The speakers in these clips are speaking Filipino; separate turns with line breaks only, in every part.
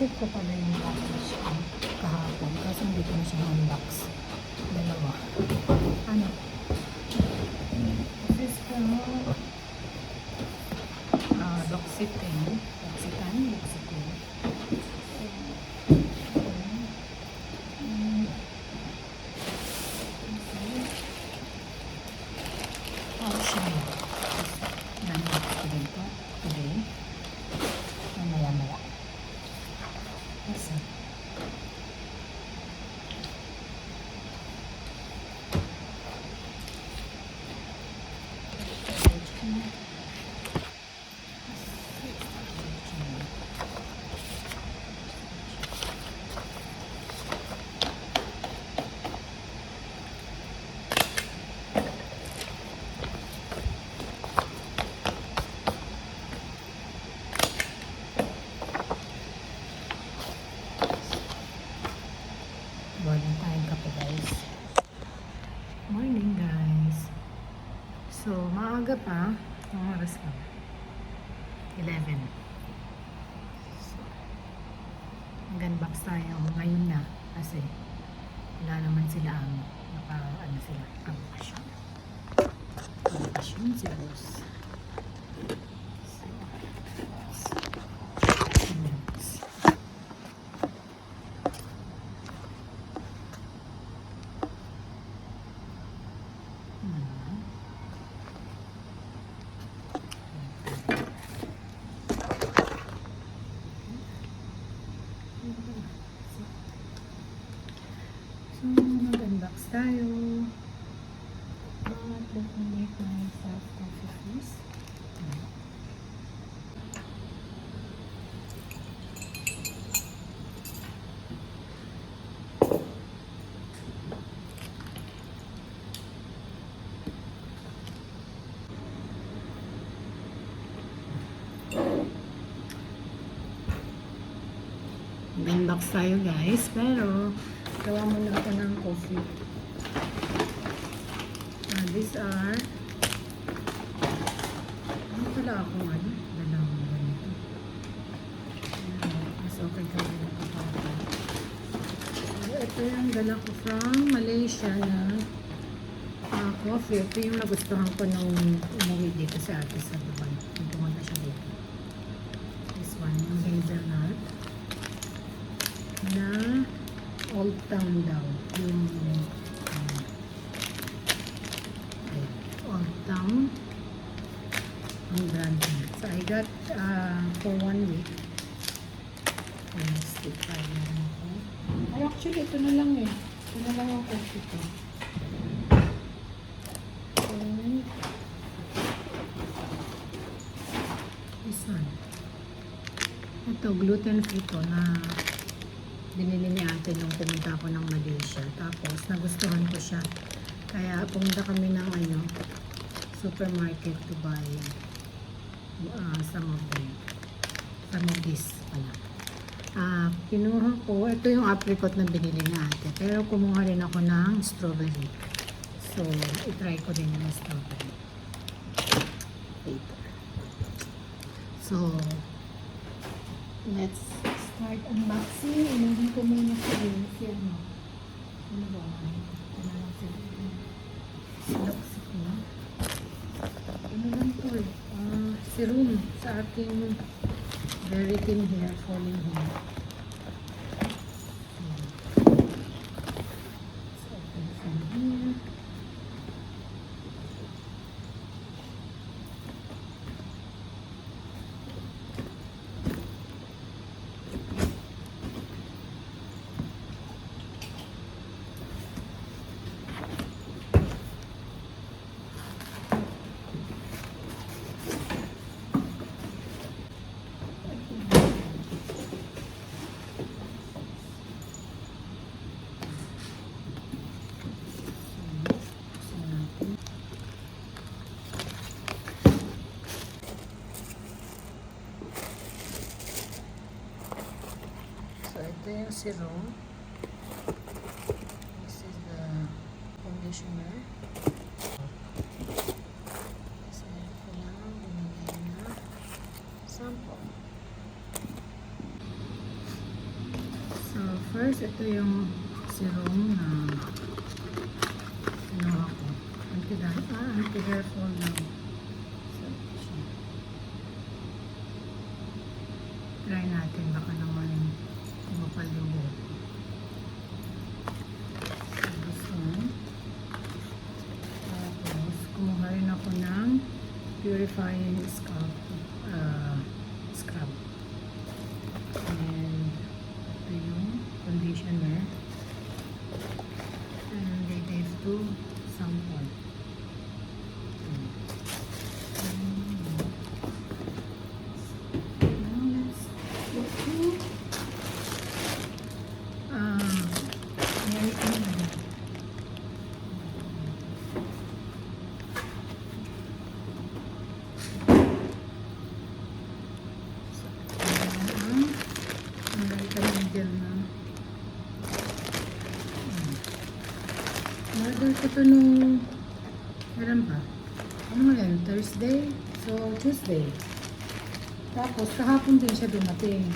Na-receive ko pala yung package ko kahapon. Kasi hindi ko na siya unbox. Dalawa. Ano? This is from L'Occitane. L'Occitane. Siya. Na-unbox ko din po. Today. Mamaya-maya. Listen. Morning time kape guys. Morning guys. So, maaga pa. Ang oras lang. 11. So, mag-unbox tayo ngayon na. Kasi, wala naman sila ang bakasyon. Bakasyon si boss. So, mag-unbox tayo. Let me make myself coffee first. Mag-unbox tayo guys, pero gawa muna ako ng coffee. These are ano pala ako dalawang ganito. Mas okay ka rin ako pa. So, ito yung dala ko from Malaysia na coffee. Ito yung nagustuhan ko nung umuwi dito sa ate sa Dubai. Yung pumunta siya dito. This one, yung hazelnut na Old Town daw. Yung Old Town ang brand niya. So I got for 1 week. Stick tayo na ako. Ay, actually ito na lang eh. Ito na lang ang coffee ko. And this one. Ito gluten free to na binili ni ate nung pumunta ako ng Malaysia. Tapos, nagustuhan ko siya. Kaya, pumunta kami ng supermarket to buy some of this pala. Kinuha ko, ito yung apricot na binili ni ate. Pero, kumuha rin ako ng strawberry. So, itry ko din yung strawberry. Paper. So, let's start unboxing. Ilagay ko muna sa ano. Ano ba? Ano lang sila ko. Ano lang to eh. Serum sa aking very thin hair, falling hair. So, open from here. Ito yung serum. This is the conditioner. So, ito lang binigay na sample. first, ito yung serum na kinuha ko. Anti-hair fall lang. So, siya. Try natin, baka naman kumapal yung buhok. So, this one. Tapos, kumuha rin ako ng purifying scalp scrub. And ito yung conditioner. And they gave two sample. Order ko ito nung kailan ba? Ano nga yan? Thursday? So, Tuesday. Tapos, kahapon din siya dumating.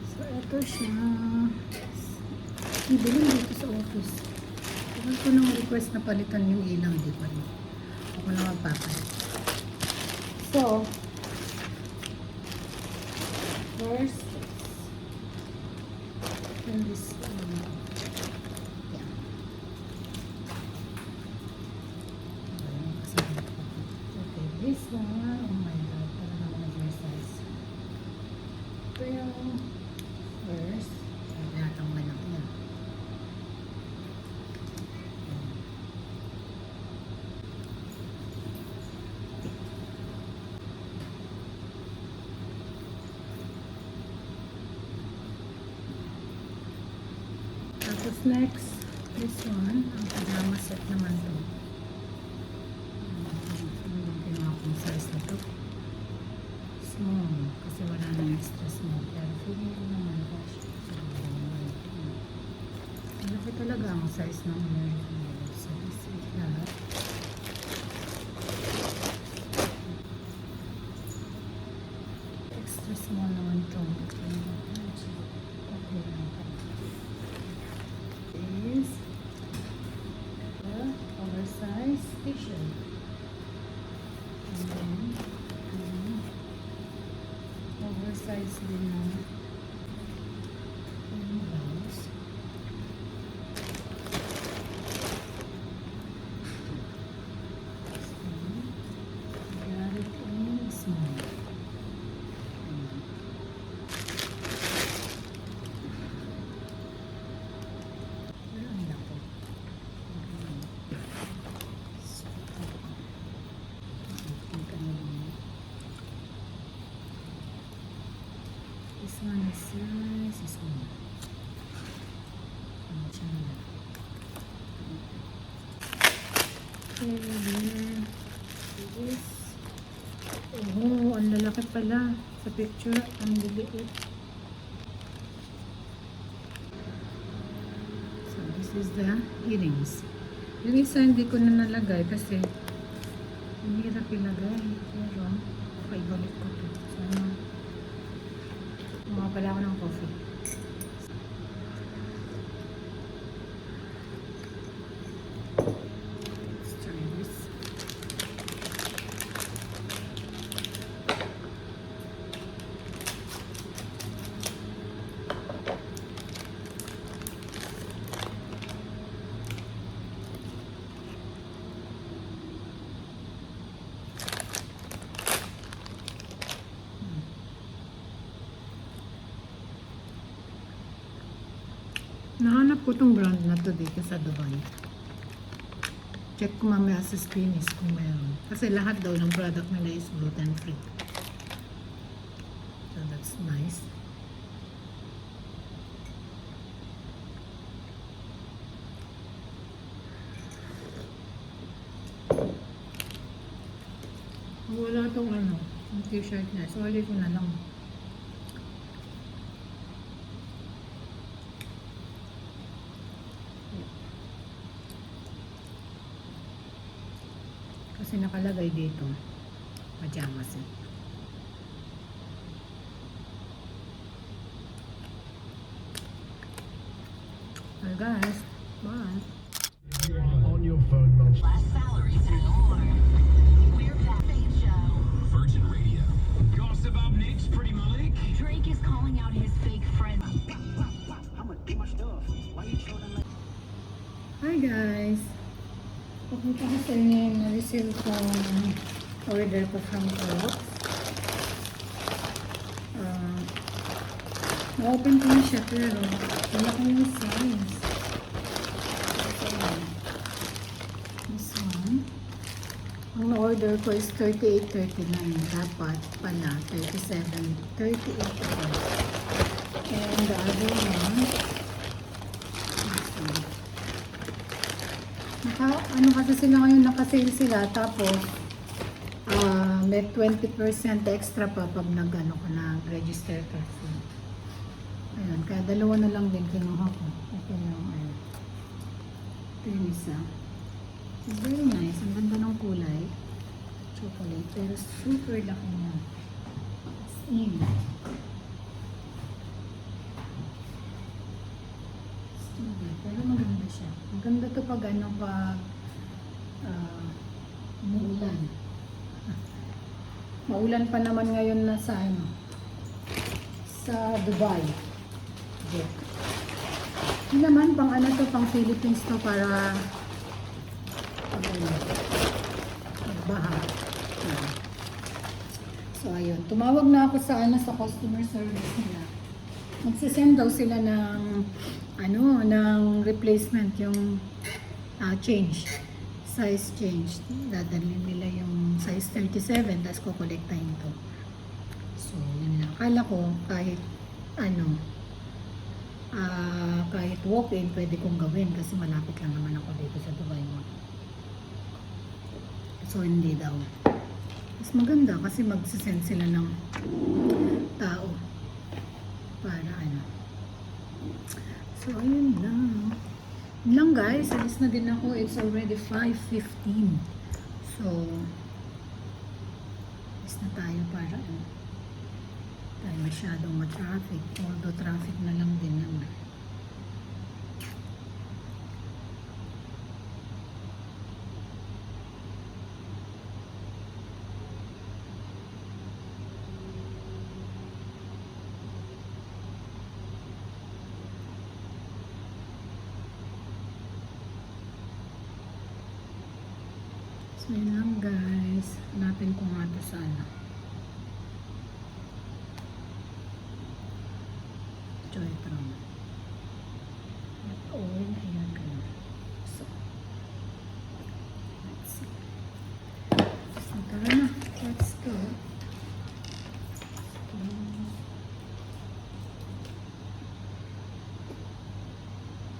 So, ito siya. Ibili dito sa office. Kapag ko nang request na palitan yung ilang, di pa rin. Ako na magpapalit. So, first, and this yeah. Okay, this one, oh my god, talaga ako nag-resize. Ito yung first, tinatanggal lang yan. Tapos next, this one, ang pajama set naman to. Ang ginawa kong size na to. Small, kasi wala na extra small. Pero feeling ko naman cash. Malaki talaga ang size ng American Eagle. So this is that. Extra small naman to. Okay lang pa. Is the oversized t-shirt, and then oversized din na blouse. Got it in small. This one is nice, this one. Okay, then this. Oh, ang lalaki pala. Sa picture, ang liliit. So, this is the earrings. Yung isa hindi ko na nalagay kasi ang hirap ilagay. Pero, paibalik ko to. Sana mga pala ako ng coffee. Let's try this. Nahanap ko tong brand na to dito sa Dubai. Check ko mamaya sa Spanish kung mayroon. Kasi lahat daw ng product nila is gluten free. So that's nice. Wala tong ano, yung t-shirt na. So, ulit ko na lang. Kasi nakalagay dito, pajama set. So guys, bye.
On your phone, Mum.
Less salaries and more. We're back. Fate Show.
Virgin Radio. Gossip up next, Pretty Malik.
Drake is calling out his fake friend.
I'm gonna do my stuff. Why you children like
Hi guys! Pakita ko sa inyo yung na-receive kong order ko from Crocs. Na-open ko na siya pero wala ko yung size. So, this one. Ang na-order ko is 38.39. Dapat pala 37.38. And the other one, this one. Ano kasi sila ngayon, naka-sale sila, tapos may 20% extra pa pag nag-ano ka na register ka. So, ayun, kaya dalawa na lang din kinuha ko. Ito yung ayun. Ito yung isa. It's very nice. Ang ganda ng kulay. Chocolate. Pero super laki niya. As in. Pero maganda siya. Maganda to pag ano, pag umuulan. Maulan pa naman ngayon na sa ano, sa Dubai. Yeah. Hindi naman pang ano to, pang Philippines to para pag ano, magbaha. Yeah. So ayun, tumawag na ako sa ano, sa customer service nila. Magsisend daw sila ng ano, ng replacement, yung change, size change. Dadalhin nila yung size 37, tapos kukolektahin to. So, yun lang. Akala ko kahit ano, kahit walk-in, pwede kong gawin kasi malapit lang naman ako dito sa Dubai Mall. So, hindi daw. Mas maganda kasi magsisend sila ng tao para ano. So, ayun lang. Yun lang guys. Alis na din ako. It's already 5:15. So, alis na tayo para ano. Tayo masyadong ma-traffic. Although traffic na lang din naman. So, yun lang guys. Hanapin ko nga ito sa ano. Joytron. At all hair color. So, let's see. So, tara na. Let's go.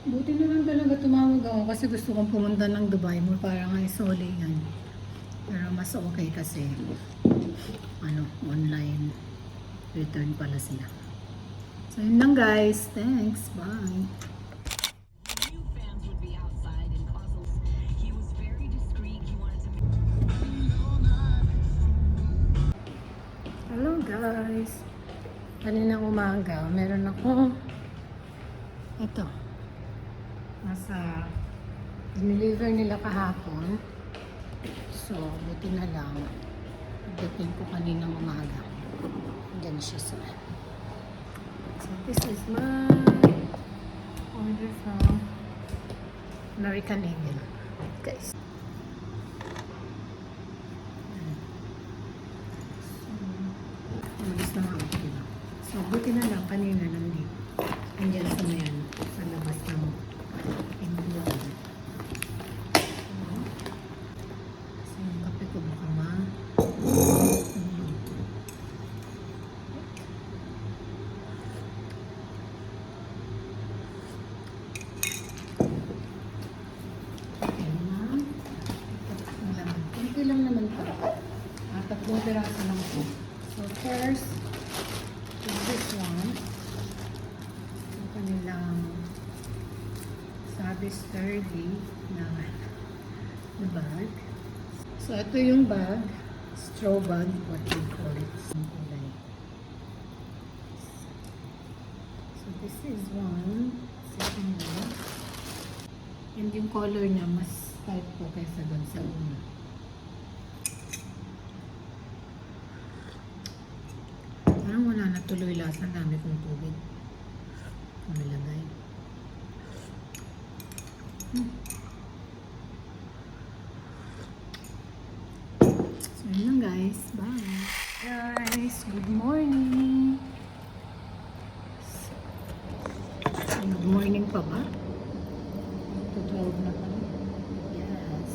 Buti na lang talaga tumawag ako kasi gusto kong pumunta ng Dubai Mall para nga isoli yan. Pero mas okay kasi ano, online return pala sila. So yun lang guys. Thanks. Bye.
New fans would be outside and puzzles. He was very discreet. He wanted to be.
Hello guys. Kaninang umaga, meron ako ito. Nasa dineliver nila kahapon. So, buti na lang. Dating ko kaninang umaga. Diyan siya sa. So, this is my order from American Eagle. Guys. Malis na ako dito. So, buti na lang kanina nandito. Andiyan sa mayan. Sa labas ng England. So, yung kape ko baka konti lang naman ito. Tatlong piraso lang ito. So, first, is this one. Yung kanilang sabi sturdy na bag. So, ito yung bag. Straw bag, what we call it. Kulay. So, this is one. Second one. And yung color niya mas type po kaysa doon sa una. Parang wala na tuloy lasa. Ang dami kong tubig. Nilagay. So yun lang guys. Bye. Guys, good morning. Good morning pa ba? 12 na kami. Yes.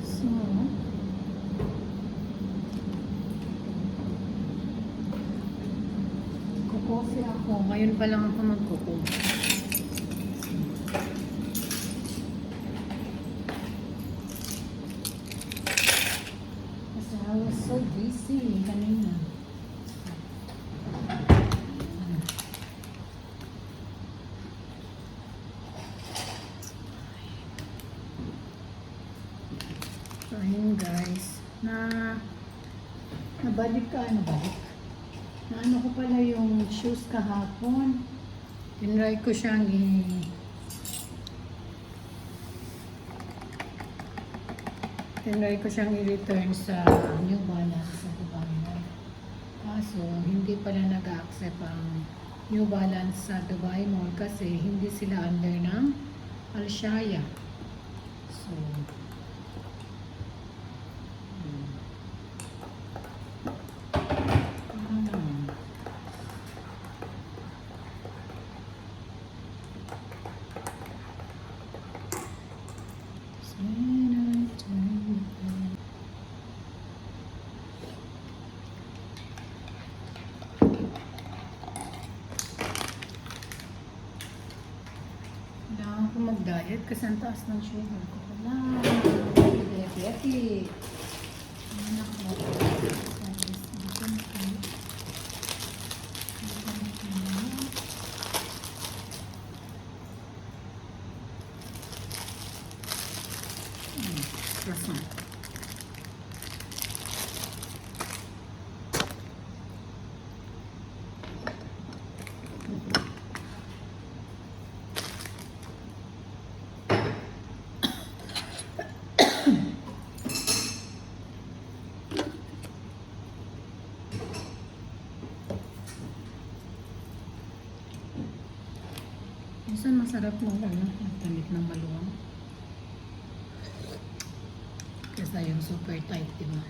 So, kukofe ako. Ngayon pa lang ako magkukofe. Kasi I was so busy kanina. So, ayun guys, nabalik na ano ko pala yung shoes kahapon. Tinry ko siyang i-return sa New Balance sa Dubai Mall. Kaso, hindi pala nag-accept ang New Balance sa Dubai Mall kasi hindi sila under ng Alshaya. So, kailangan ko mag-diet kasi ang taas ng sugar ko. Wala. Diabetic. Anak mo. Croissant. Minsan masarap mo magtalit ng maluwang. Kesa yung super tight, diba?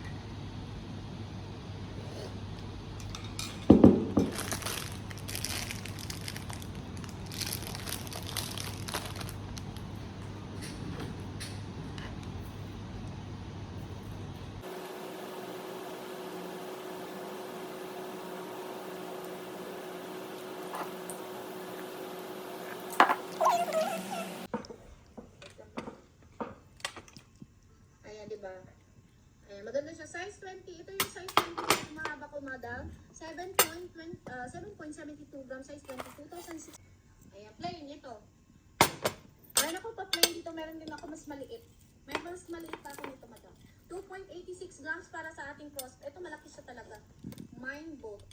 Diba? Ayan, maganda siya. Size 20. Ito yung size 20. Mahaba ko, madam. 7.72 grams. Size 20. 2006. Ayan, plain ito. Meron ako pa plain dito. Meron din ako mas maliit. May mas maliit pa ako nito, madam. 2.86 grams para sa ating cross. Ito malaki siya talaga. Mine both.